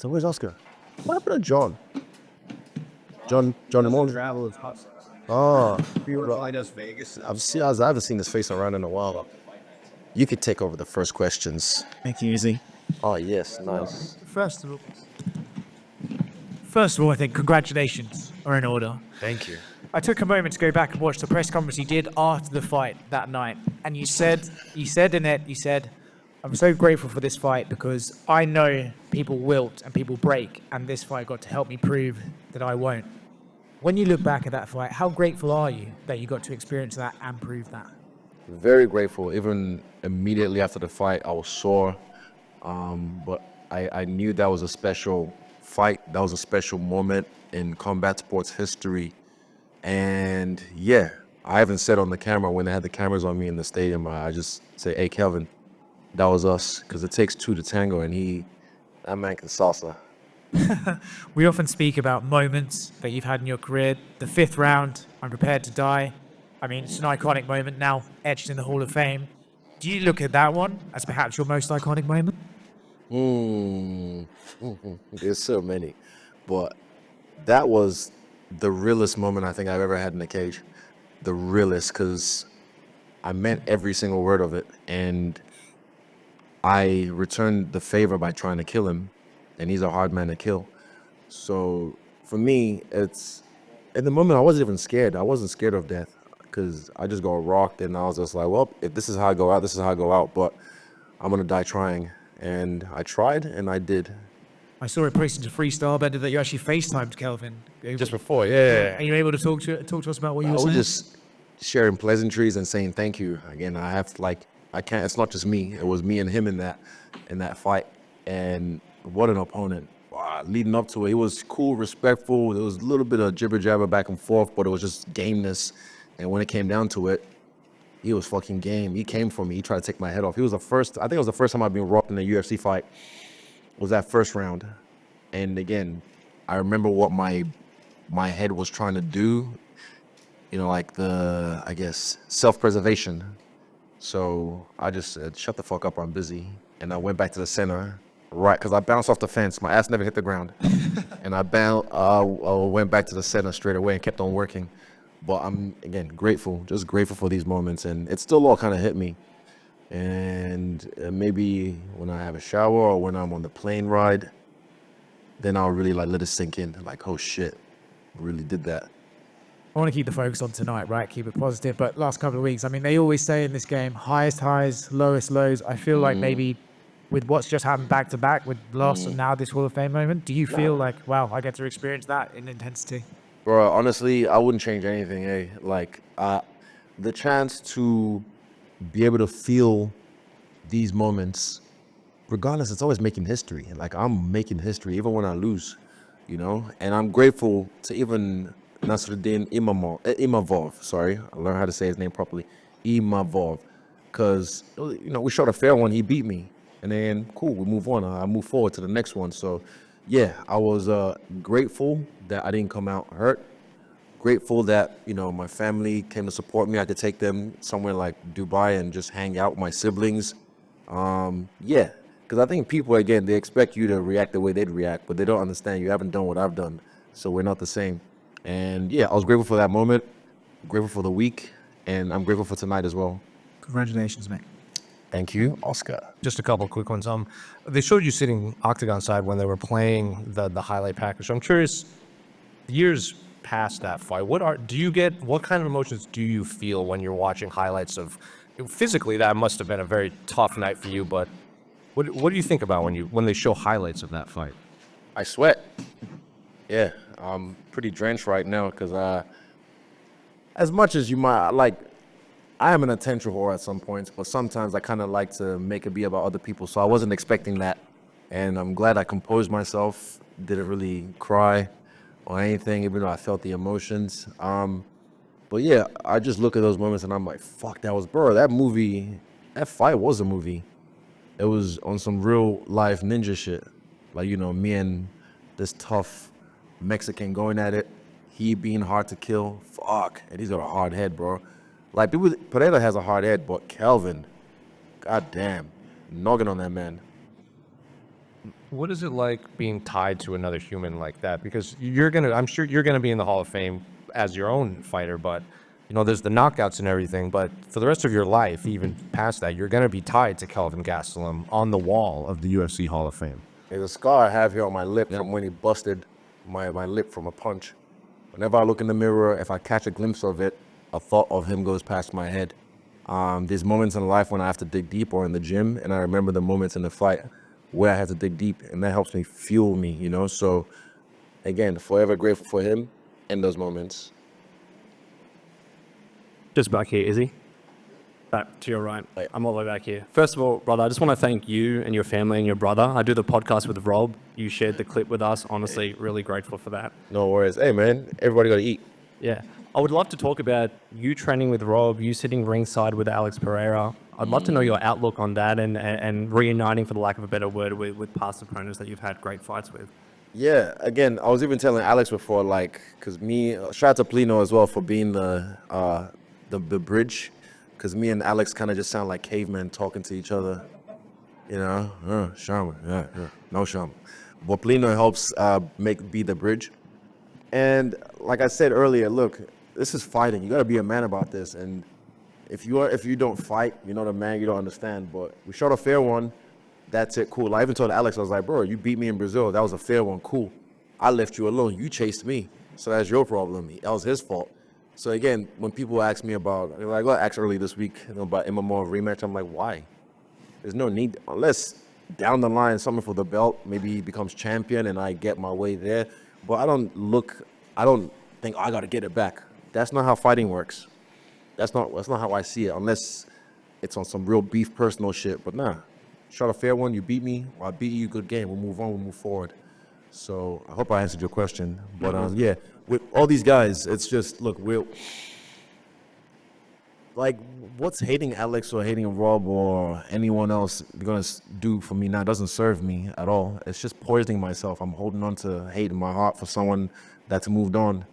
So where's Oscar? What happened to John? John Lemon? Travel is hot. Oh, We were flying us Vegas. I haven't seen his face around in a while. You could take over the first questions. Thank you, Izzy. Oh yes, nice. First of all, I think congratulations are in order. Thank you. I took a moment to go back and watch the press conference you did after the fight that night, and you said, I'm so grateful for this fight because I know people wilt and people break, and this fight got to help me prove that I won't. When you look back at that fight, how grateful are you that you got to experience that and prove that? Very grateful. Even immediately after the fight, I was sore, but I knew that was a special fight. That was a special moment in combat sports history. And yeah, I haven't said on the camera when they had the cameras on me in the stadium, I just say, hey, Kelvin, that was us. Because it takes two to tango, and that man can salsa. We often speak about moments that you've had in your career. The 5th round, I'm prepared to die. I mean, it's an iconic moment now etched in the Hall of Fame. Do you look at that one as perhaps your most iconic moment? There's so many. But that was the realest moment I think I've ever had in the cage. The realest, because I meant every single word of it. And I returned the favor by trying to kill him. And he's a hard man to kill. So for me, it's in the moment I wasn't even scared. I wasn't scared of death because I just got rocked, and I was just like, well, if this is how I go out, this is how I go out. But I'm gonna die trying, and I tried, and I did. I saw it posted to Freestyle Bender that you actually FaceTimed Kelvin. Just before, yeah. Are you able to talk to us about what you were I saying? was just sharing pleasantries and saying thank you. Again, I can't. It's not just me. It was me and him in that fight, and what an opponent. Wow, leading up to it, he was cool, respectful. There was a little bit of jibber jabber back and forth, but it was just gameness. And when it came down to it, he was fucking game. He came for me. He tried to take my head off. I think it was the first time I've been rocked in a UFC fight. Was that first round. And again, I remember what my head was trying to do, like I guess, self-preservation. So I just said, shut the fuck up, I'm busy. And I went back to the center, right, because I bounced off the fence. My ass never hit the ground. And I went back to the center straight away and kept on working. But I'm, again, grateful, just grateful for these moments. And it still all kind of hit me. And maybe when I have a shower or when I'm on the plane ride, then I'll really let it sink in. Like, oh shit, really did that. I want to keep the focus on tonight, right? Keep it positive. But last couple of weeks, I mean, they always say in this game, highest highs, lowest lows. I feel like maybe with what's just happened back to back with loss and now this Hall of Fame moment, do you feel like, wow, I get to experience that in intensity? Bro, honestly, I wouldn't change anything, the chance to be able to feel these moments, regardless, it's always making history. Like, I'm making history even when I lose, and I'm grateful to even Nasruddin Imavov, sorry, I learned how to say his name properly, Imavov, because, we shot a fair one, he beat me, and then, cool, we move on, I move forward to the next one. So, yeah, I was grateful that I didn't come out hurt, grateful that, my family came to support me. I could take them somewhere like Dubai and just hang out with my siblings. Because I think people, again, they expect you to react the way they'd react, but they don't understand you haven't done what I've done, so we're not the same. And yeah, I was grateful for that moment, grateful for the week, and I'm grateful for tonight as well. Congratulations, mate. Thank you, Oscar. Just a couple quick ones. They showed you sitting octagon side when they were playing the highlight package. So I'm curious, years past that fight, what kind of emotions do you feel when you're watching highlights of? Physically, that must have been a very tough night for you. But what do you think about when they show highlights of that fight? I sweat. Yeah, I'm pretty drenched right now because as much as you might I am an attention whore at some points, but sometimes I kind of like to make it be about other people. So I wasn't expecting that. And I'm glad I composed myself, didn't really cry or anything, even though I felt the emotions. But yeah, I just look at those moments and I'm like, fuck, that fight was a movie. It was on some real life ninja shit. Me and this tough Mexican going at it, he being hard to kill, fuck, and he's got a hard head, bro. Pereira has a hard head, but Kelvin, goddamn, noggin on that man. What is it like being tied to another human like that? Because I'm sure you're gonna be in the Hall of Fame as your own fighter, but there's the knockouts and everything. But for the rest of your life, even past that, you're gonna be tied to Kelvin Gastelum on the wall of the UFC Hall of Fame. There's a scar I have here on my lip from when he busted my lip from a punch. Whenever I look in the mirror, if I catch a glimpse of it, a thought of him goes past my head. There's moments in life when I have to dig deep or in the gym, and I remember the moments in the fight where I had to dig deep, and that helps me fuel me, So, again, forever grateful for him in those moments. Just back here, Izzy. Back to your right. I'm all the way back here. First of all, brother, I just want to thank you and your family and your brother. I do the podcast with Rob. You shared the clip with us. Honestly, really grateful for that. No worries. Hey, man, everybody got to eat. Yeah. I would love to talk about you training with Rob, you sitting ringside with Alex Pereira. I'd love to know your outlook on that and reuniting, for the lack of a better word, with past opponents that you've had great fights with. Yeah, again, I was even telling Alex before, because shout out to Plino as well for being the bridge, because me and Alex kind of just sound like cavemen talking to each other, Shaman, no Shaman. But Plino helps be the bridge. And like I said earlier, look, this is fighting. You got to be a man about this. And if you don't fight, you're not a man, you don't understand. But we shot a fair one. That's it, cool. I even told Alex, I was like, bro, you beat me in Brazil. That was a fair one, cool. I left you alone. You chased me. So that's your problem. That was his fault. So again, when people ask me about, like I got asked earlier this week about MMA rematch, I'm like, why? There's no need, unless down the line, something for the belt, maybe he becomes champion and I get my way there. But I don't think I got to get it back. That's not how fighting works. That's not how I see it, unless it's on some real beef personal shit. But nah, shot a fair one, you beat me, well, I beat you, good game, we'll move on, we'll move forward. So I hope I answered your question. But yeah, with all these guys, it's just, look, what's hating Alex or hating Rob or anyone else gonna do for me now doesn't serve me at all. It's just poisoning myself. I'm holding on to hate in my heart for someone that's moved on,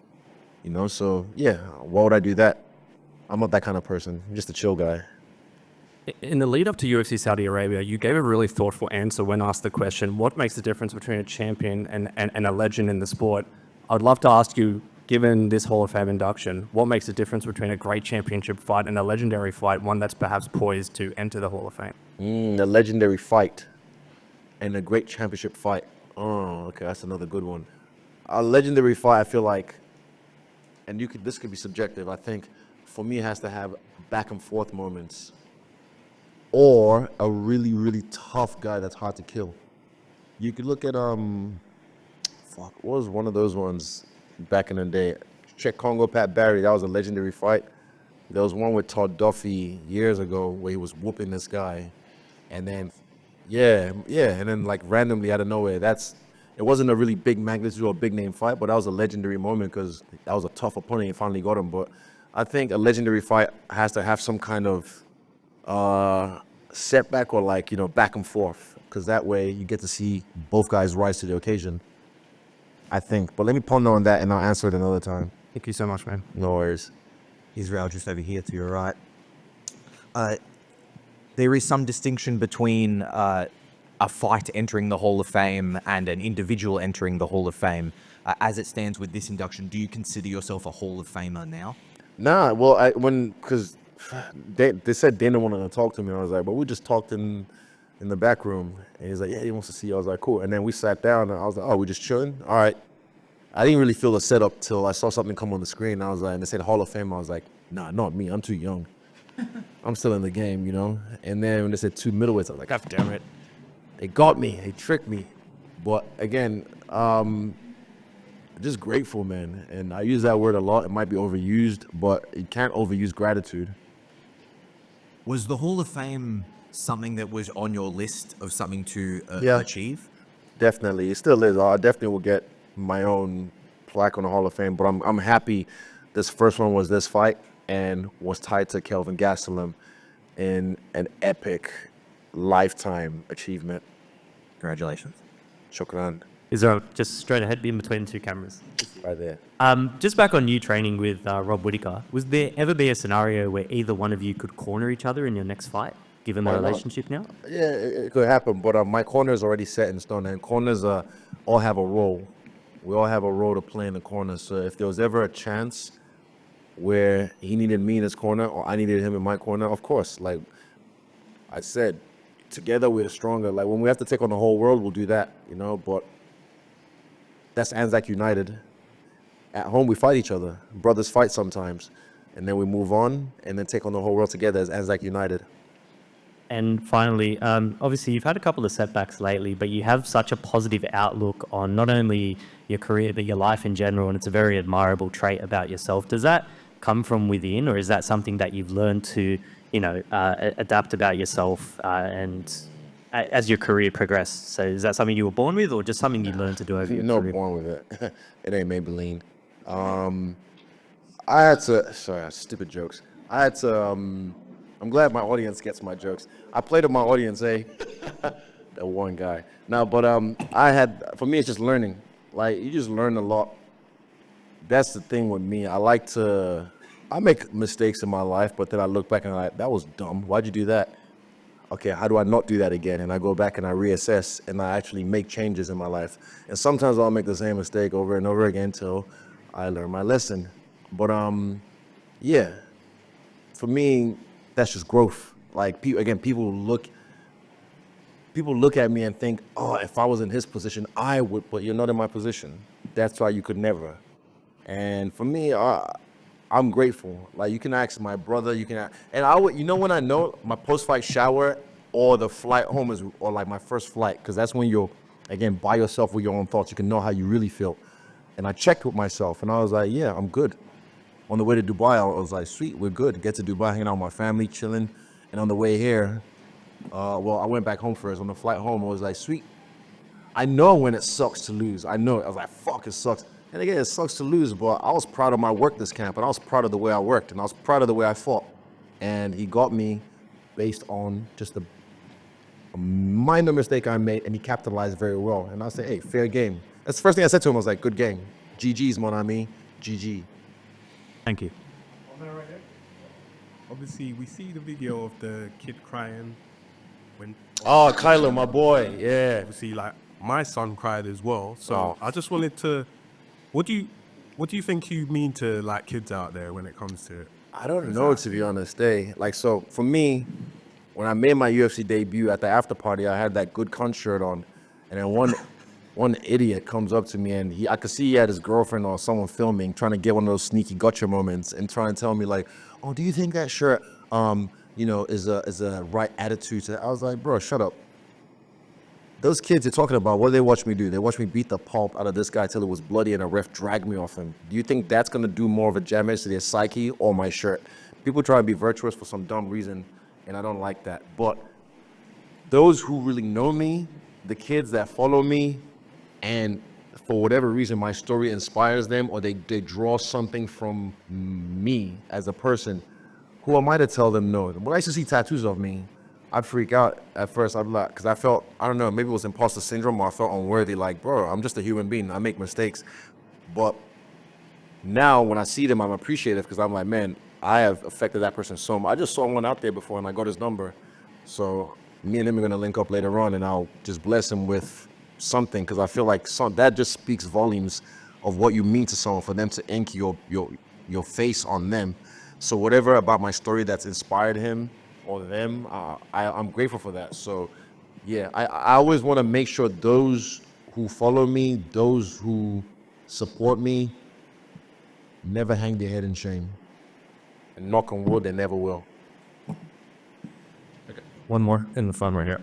So yeah, why would I do that? I'm not that kind of person. I'm just a chill guy. In the lead up to UFC Saudi Arabia, you gave a really thoughtful answer when asked the question, what makes the difference between a champion and a legend in the sport? I'd love to ask you, given this Hall of Fame induction, what makes the difference between a great championship fight and a legendary fight, one that's perhaps poised to enter the Hall of Fame? A legendary fight and a great championship fight. Oh, okay, that's another good one. A legendary fight, I feel like, and this could be subjective, I think, for me, it has to have back and forth moments. Or a really, really tough guy that's hard to kill. You could look at what was one of those ones back in the day? Check Congo Pat Barry. That was a legendary fight. There was one with Todd Duffy years ago where he was whooping this guy, and then and then like randomly out of nowhere, it wasn't a really big magnitude or big name fight, but that was a legendary moment because that was a tough opponent. He finally got him. But I think a legendary fight has to have some kind of setback or back and forth, because that way you get to see both guys rise to the occasion, I think. But let me ponder on that and I'll answer it another time. Thank you so much, man. No worries. Israel, just over here to your right. There is some distinction between a fight entering the Hall of Fame and an individual entering the Hall of Fame. As it stands with this induction, do you consider yourself a Hall of Famer now? Nah, well, because they said Dana wanted to talk to me. I was like, but we just talked in the back room. And he's like, yeah, he wants to see you. I was like, cool. And then we sat down and I was like, oh, we just chilling? All right. I didn't really feel the setup till I saw something come on the screen. I was like, and they said Hall of Fame. I was like, nah, not me. I'm too young. I'm still in the game, And then when they said 2 middleweights, I was like, God damn it. They got me. They tricked me. But again, just grateful, man. And I use that word a lot. It might be overused, but you can't overuse gratitude. Was the Hall of Fame something that was on your list of something to achieve? Definitely. It still is. I definitely will get my own plaque on the Hall of Fame, but I'm happy this first one was this fight and was tied to Kelvin Gastelum in an epic lifetime achievement. Congratulations. Shukran. Israel, just straight ahead, be in between 2 cameras. Right there. Just back on you training with Rob Whittaker, was there ever be a scenario where either one of you could corner each other in your next fight, given the Why not? relationship now? Yeah, it could happen, but my corner is already set in stone, and corners all have a role. We all have a role to play in the corner. So if there was ever a chance where he needed me in his corner or I needed him in my corner, of course, like I said, together we're stronger. Like when we have to take on the whole world, we'll do that, you know. But that's Anzac United. At home, we fight each other. Brothers fight sometimes, and then we move on and then take on the whole world together as Anzac United. And finally, obviously you've had a couple of setbacks lately, but you have such a positive outlook on not only your career, but your life in general, and it's a very admirable trait about yourself. Does that come from within, or is that something that you've learned to, adapt about yourself as your career progressed? So is that something you were born with, or just something you learned to do over You're your not career? born with it. It ain't Maybelline. I had to. Sorry, stupid jokes. I had to. I'm glad my audience gets my jokes. I played to my audience, eh? That one guy. No, but for me, it's just learning. Like you just learn a lot. That's the thing with me. I make mistakes in my life, but then I look back and I'm like, that was dumb. Why'd you do that? Okay, how do I not do that again? And I go back and I reassess and I actually make changes in my life. And sometimes I'll make the same mistake over and over again until I learn my lesson. But yeah, for me, that's just growth. Like people look at me and think, oh, if I was in his position, I would. But you're not in my position. That's why you could never. And for me, I'm grateful. Like you can ask my brother, and I would, when I know my post-fight shower or the flight home or like my first flight, because that's when you're, again, by yourself with your own thoughts. You can know how you really feel. And I checked with myself, and I was like, yeah, I'm good. On the way to Dubai, I was like, sweet, we're good. Get to Dubai, hanging out with my family, chilling. And on the way here, I went back home first. On the flight home, I was like, sweet. I know when it sucks to lose. I know it. I was like, fuck, it sucks. And again, it sucks to lose, but I was proud of my work this camp, and I was proud of the way I worked, and I was proud of the way I fought. And he got me based on just a minor mistake I made, and he capitalized very well. And I said, hey, fair game. That's the first thing I said to him. I was like, good game. GG's, mon ami. GG. Thank you. Obviously, we see the video of the kid crying when Oh, Kyler, my boy. Yeah. obviously, like, my son cried as well. So Oh. I just wanted to, what do you think you mean to like kids out there when it comes to it? I don't know, to be honest. Like, so for me, when I made my UFC debut at the after party, I had that good cunt shirt on, and then one idiot comes up to me, and I could see he had his girlfriend or someone filming, trying to get one of those sneaky gotcha moments, and trying to tell me like, oh, do you think that shirt, is a right attitude to that? I was like, bro, shut up. Those kids you're talking about, what do they watch me do? They watch me beat the pulp out of this guy till it was bloody and a ref dragged me off him. Do you think that's going to do more of a damage to their psyche or my shirt? People try to be virtuous for some dumb reason, and I don't like that. But those who really know me, the kids that follow me, and for whatever reason my story inspires them or they draw something from me as a person, who am I to tell them no? When I used to see tattoos of me, I'd freak out at first. I'd like, because I felt, I don't know, maybe it was imposter syndrome or I felt unworthy. Like, bro, I'm just a human being. I make mistakes. But now when I see them, I'm appreciative because I'm like, man, I have affected that person so much. I just saw one out there before and I got his number. So me and him are going to link up later on and I'll just bless him with something because I feel like that just speaks volumes of what you mean to someone for them to ink your face on them. So whatever about my story that's inspired him or them, I'm grateful for that. So yeah, I always want to make sure those who follow me, those who support me, never hang their head in shame. And knock on wood, they never will. One more in the fun right here.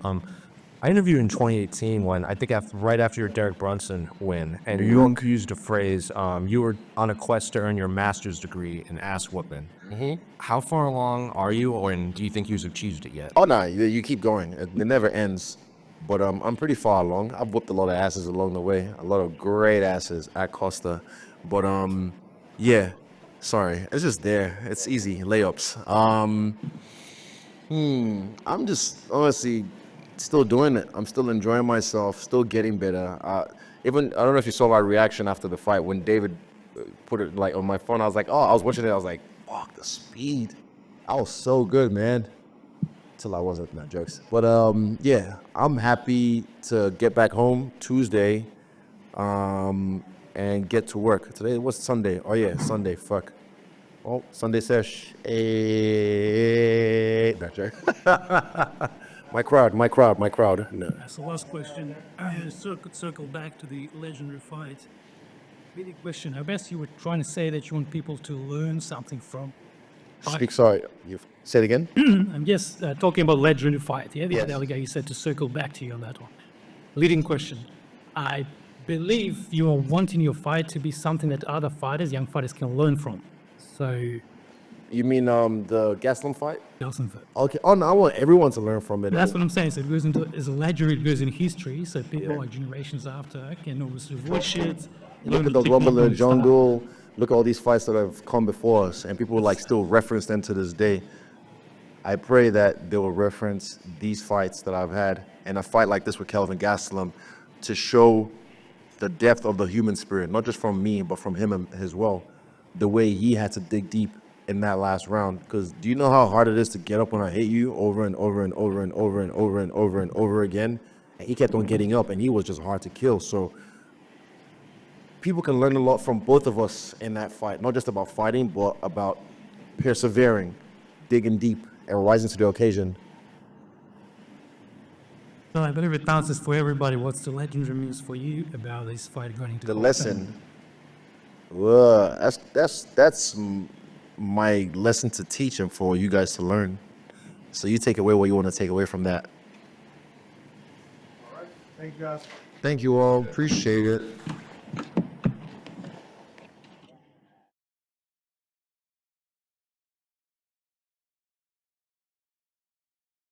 I interviewed in 2018 when I think right after your Derek Brunson win, and you used a phrase. You were on a quest to earn your master's degree in ass whooping. Mm-hmm. How far along are you, and do you think you've achieved it yet? Oh no, you keep going. It never ends. But I'm pretty far along. I've whooped a lot of asses along the way. A lot of great asses at Costa. But yeah. Sorry, it's just there. It's easy layups. I'm just honestly still doing it. I'm still enjoying myself. Still getting better. Even I don't know if you saw my reaction after the fight when David put it like on my phone. I was like, oh, I was watching it. I was like, fuck the speed. I was so good, man. till I wasn't. Not jokes. But yeah, I'm happy to get back home Tuesday, and get to work. Today was Sunday. Oh yeah, Sunday. Fuck. Oh, Sunday sesh. Not joke. My crowd. No. So last question, circle back to the legendary fight. Really question. I guess you were trying to say that you want people to learn something from. Speak. Sorry. You say it again. I'm just talking about legendary fight. Yeah, the Yes. other guy you said to circle back to you on that one. Leading question. I believe you are wanting your fight to be something that other fighters, young fighters, can learn from. So, You mean the Gastelum fight? Nelson fight. Okay. Oh no, I want everyone to learn from it. That's what I'm saying. So it goes into as a legendary, it goes in history. So people like generations after can obviously watch it. Look learn at the the Rumble in technique the and stuff. Jungle. Look at all these fights that have come before us, and people like still reference them to this day. I pray that they will reference these fights that I've had, and a fight like this with Kelvin Gastelum, to show the depth of the human spirit, not just from me, but from him as well. The way he had to dig deep in that last round. Because do you know how hard it is to get up when I hit you over and over and over and over and over and over and over again? And he kept on getting up, and he was just hard to kill. So people can learn a lot from both of us in that fight, not just about fighting, but about persevering, digging deep, and rising to the occasion. So I believe it answers for everybody what's the legendary means for you about this fight going into The Hall of lesson, Fame. well, that's my lesson to teach and for you guys to learn. So you take away what you want to take away from that. Thank you, guys. Thank you all. Appreciate it.